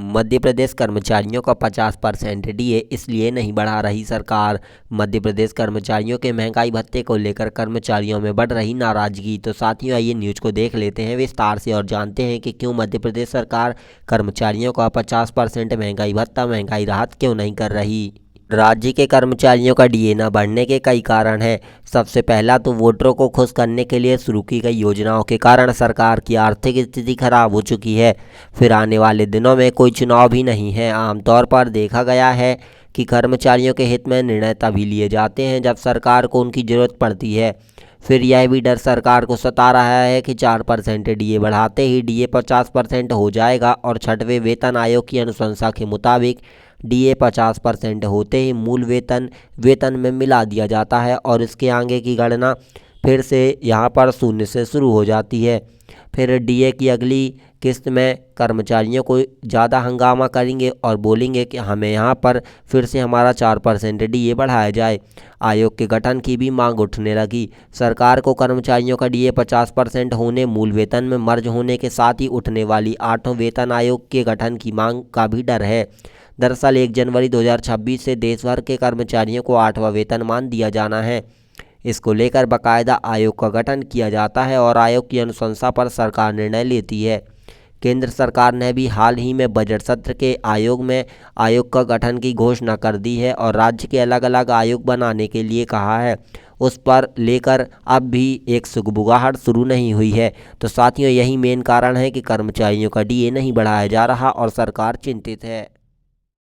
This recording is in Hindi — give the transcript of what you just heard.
मध्य प्रदेश कर्मचारियों का 50% डीए इसलिए नहीं बढ़ा रही सरकार। मध्य प्रदेश कर्मचारियों के महंगाई भत्ते को लेकर कर्मचारियों में बढ़ रही नाराजगी। तो साथियों, आइए न्यूज़ को देख लेते हैं विस्तार से और जानते हैं कि क्यों मध्य प्रदेश सरकार कर्मचारियों का 50% महंगाई भत्ता, महंगाई राहत क्यों नहीं कर रही। राज्य के कर्मचारियों का डीए न बढ़ने के कई कारण हैं। सबसे पहला तो वोटरों को खुश करने के लिए शुरू की गई योजनाओं के कारण सरकार की आर्थिक स्थिति खराब हो चुकी है। फिर आने वाले दिनों में कोई चुनाव भी नहीं है। आमतौर पर देखा गया है कि कर्मचारियों के हित में निर्णय तभी लिए जाते हैं जब सरकार को उनकी ज़रूरत पड़ती है। फिर यह भी डर सरकार को सता रहा है कि 4% डीए बढ़ाते ही डीए 50% हो जाएगा और छठवें वेतन आयोग की अनुशंसा के मुताबिक डीए 50% होते ही मूल वेतन में मिला दिया जाता है और इसके आगे की गणना फिर से यहाँ पर शून्य से शुरू हो जाती है। फिर डीए की अगली किस्त में कर्मचारियों को ज़्यादा हंगामा करेंगे और बोलेंगे कि हमें यहाँ पर फिर से हमारा 4% डीए बढ़ाया जाए। आयोग के गठन की भी मांग उठने लगी। सरकार को कर्मचारियों का डीए 50% होने, मूल वेतन में मर्ज होने के साथ ही उठने वाली 8वें वेतन आयोग के गठन की मांग का भी डर है। दरअसल 1 जनवरी 2026 से देश भर के कर्मचारियों को 8वां वेतनमान दिया जाना है। इसको लेकर बाकायदा आयोग का गठन किया जाता है और आयोग की अनुशंसा पर सरकार निर्णय लेती है। केंद्र सरकार ने भी हाल ही में बजट सत्र के आयोग का गठन की घोषणा कर दी है और राज्य के अलग अलग आयोग बनाने के लिए कहा है। उस पर लेकर अब भी एक सुगबुगाहट शुरू नहीं हुई है। तो साथियों, यही मेन कारण है कि कर्मचारियों का डीए नहीं बढ़ाया जा रहा और सरकार चिंतित है।